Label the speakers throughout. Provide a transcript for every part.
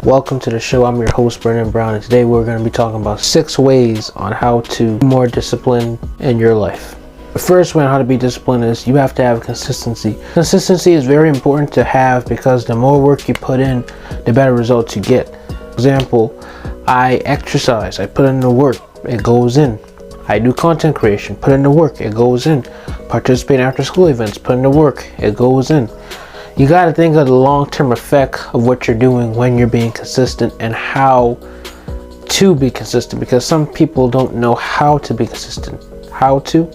Speaker 1: Welcome to the show. I'm your host, Brennan Brown, and today we're going to be talking about 6 ways on how to be more disciplined in your life. The first way on how to be disciplined is you have to have consistency. Consistency is very important to have because the more work you put in, the better results you get. For example, I exercise, I put in the work, it goes in. I do content creation, put in the work, it goes in. Participate in after school events, put in the work, it goes in. You got to think of the long-term effect of what you're doing when you're being consistent and how to be consistent, because some people don't know how to be consistent. How to?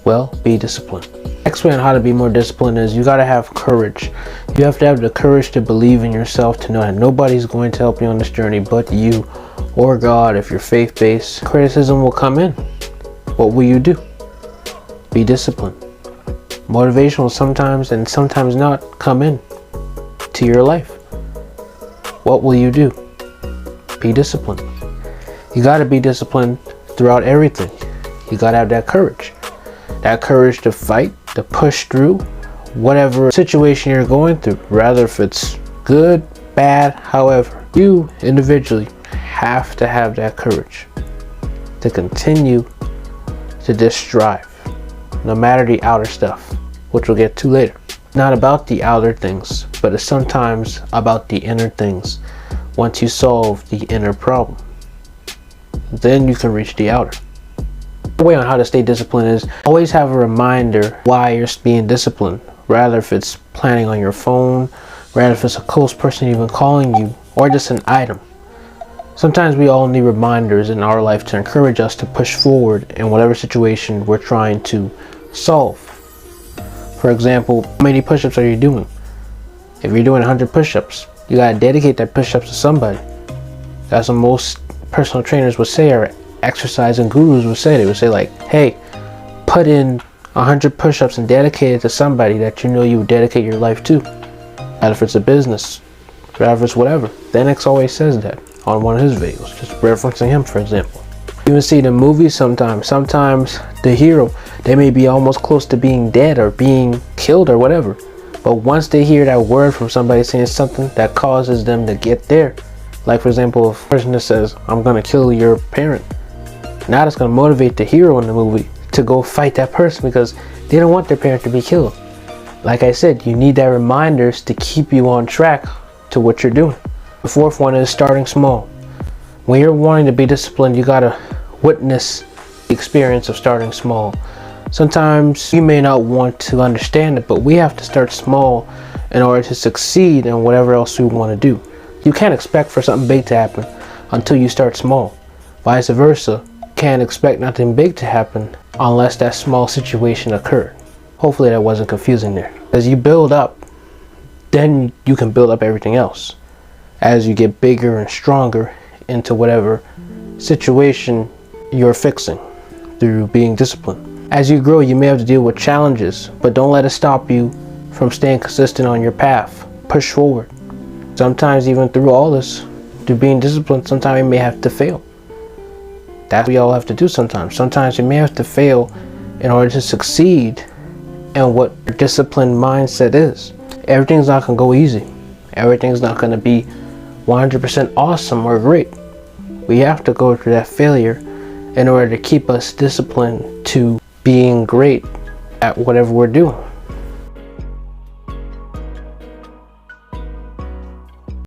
Speaker 1: Well, be disciplined. Next way on how to be more disciplined is you got to have courage. You have to have the courage to believe in yourself, to know that nobody's going to help you on this journey but you or God. If you're faith-based, criticism will come in. What will you do? Be disciplined. Motivation will sometimes and sometimes not come in to your life. What will you do? Be disciplined. You got to be disciplined throughout everything. You got to have that courage. That courage to fight, to push through whatever situation you're going through, rather if it's good, bad, however. You individually have to have that courage to continue to just strive, no matter the outer stuff, which we'll get to later. Not about the outer things, but it's sometimes about the inner things. Once you solve the inner problem, then you can reach the outer. The way on how to stay disciplined is always have a reminder why you're being disciplined, rather if it's planning on your phone, rather if it's a close person even calling you, or just an item. Sometimes we all need reminders in our life to encourage us to push forward in whatever situation we're trying to solve. For example, how many push-ups are you doing? If you're doing 100 push-ups, you gotta dedicate that push-ups to somebody. That's what most personal trainers would say, or exercising gurus would say. They would say like, hey, put in 100 push-ups and dedicate it to somebody that you know you would dedicate your life to. Either if it's a business, rather if it's whatever. Xanax always says that on one of his videos, just referencing him, for example. You even see the movies sometimes the hero, they may be almost close to being dead or being killed or whatever, but once they hear that word from somebody saying something that causes them to get there, like for example, if a person that says, I'm gonna kill your parent, now that's gonna motivate the hero in the movie to go fight that person because they don't want their parent to be killed. Like I said, you need that reminders to keep you on track to what you're doing. The fourth one is starting small. When you're wanting to be disciplined, you gotta witness the experience of starting small. Sometimes you may not want to understand it, but we have to start small in order to succeed in whatever else we want to do. You can't expect for something big to happen until you start small. Vice versa, you can't expect nothing big to happen unless that small situation occurred. Hopefully that wasn't confusing there. As you build up, then you can build up everything else. As you get bigger and stronger into whatever situation you're fixing through being disciplined. As you grow, you may have to deal with challenges, but don't let it stop you from staying consistent on your path. Push forward. Sometimes even through all this, through being disciplined, sometimes you may have to fail. That's what we all have to do sometimes. Sometimes you may have to fail in order to succeed in what your disciplined mindset is. Everything's not going to go easy. Everything's not going to be 100% awesome or great. We have to go through that failure in order to keep us disciplined to being great at whatever we're doing.